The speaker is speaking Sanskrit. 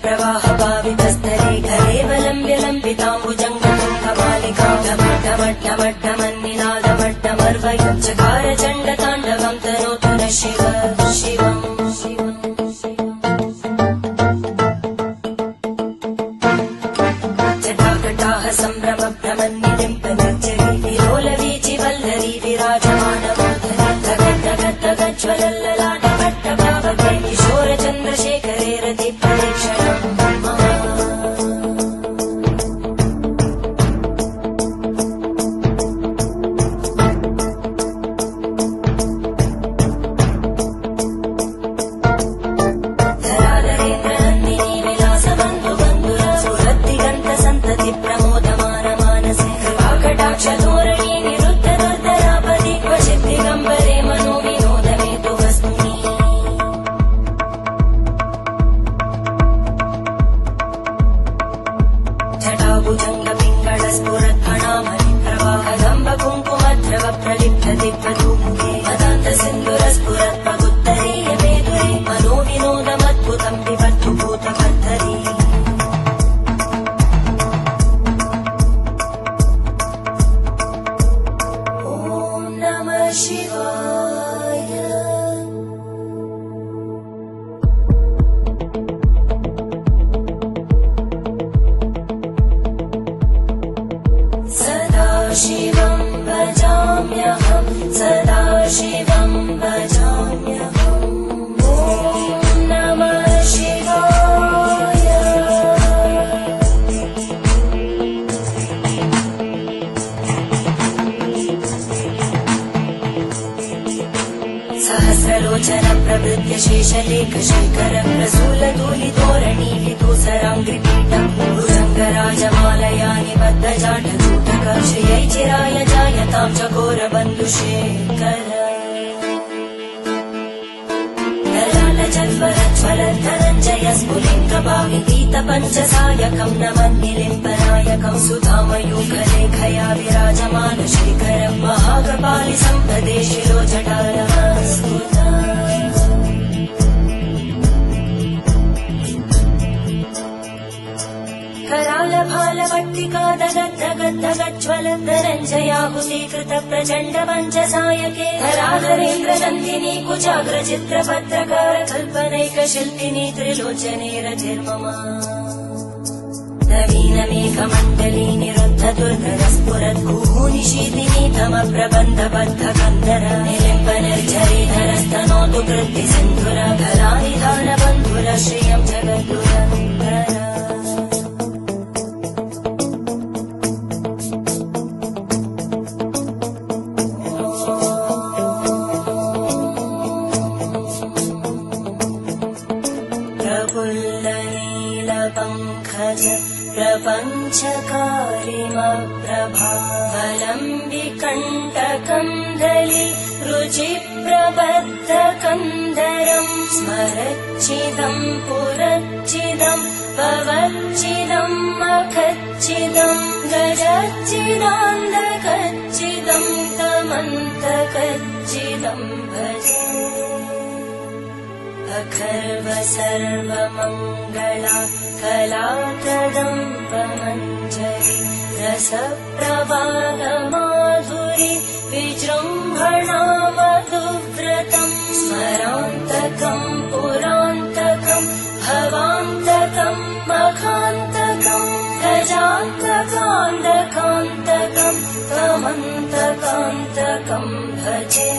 प्रवाह पावितस्थले कलेवलम्ब्य लम्बिताम्बुजङ्गतुङ्गमालिकां ढमड्ढमड्ढमड्ढमन्निनादमड्ढमर्वयुञ्चकार चण्डताण्डवं तनोतु नः शिव शिवम् जटाकटाः सम्भ्रमभ्रमन्निलिम्पनिर्जरी विलोलवीचि वल्लरी विराजमानमूर्धनि धगद्धगद्धगज्ज्वलल्ललाटपट्टभावके किशोरचन्द्रशेखरे रतिपरीक्षणम् शिवं भजाम्यहं सदा शिवं भजाम्यहम् ॐ नमः शिवाय सहस्रलोचन प्रवृत्य शेषलेख शेखर प्रसूलधूलितोरणी विदूसराङ्घ्रिपीठं भुजङ्गराजमालया निबद्धजाढचूटक श्रियै चिराय जायतां चकोरबन्धुशेखर ज्वलद्धनञ्जय स्फुलिङ्गभावितीतपञ्चसायकं नमन्निलिम्पनायकं सुधामयूखलेखया विराजमानशेखरं महाकपालि सम्पदे शिरोजटालस्तुता करालभालवट्टिका दगद्धगद्धगज्ज्वलद्धनञ्जयाहुतीकृत प्रचण्ड पञ्चसायके धराधरेन्द्रनन्दिनी कुचाग्रचित्रपत्रकार कल्पनैकशिल्पिनी त्रिलोचने रतिर्मम नवीनमेघमण्डली निरुद्धदुर्धरस्फुरद्भूनिशीतिनी तमप्रबन्धबद्धकन्धर निलिम्बनिर्झरीधरस्तनोतु कृद्धिसिन्धुर धरानिधानबन्धुर श्रियं जगद्दुरन्धर प्रफुल्लनीलपङ्कज प्रपञ्चकारिमप्रभावलम्बिकण्टकं दलि रुचिप्रबद्धकन्धरं स्मरच्चिदं पुरच्चिदं भवच्चिदं मखच्चिदं गजच्चिदान्धकच्चिदं तमन्तकच्चिदं भजे अखर्व सर्वमङ्गला कलाकदम्बमञ्जरी रसप्रवाहमाधुरी विजृम्भणा मधुव्रतं स्मरान्तकं पुरान्तकं भवान्तकं मखान्तकं गजान्तकान्तकान्तकं तमन्तकान्तकं भजे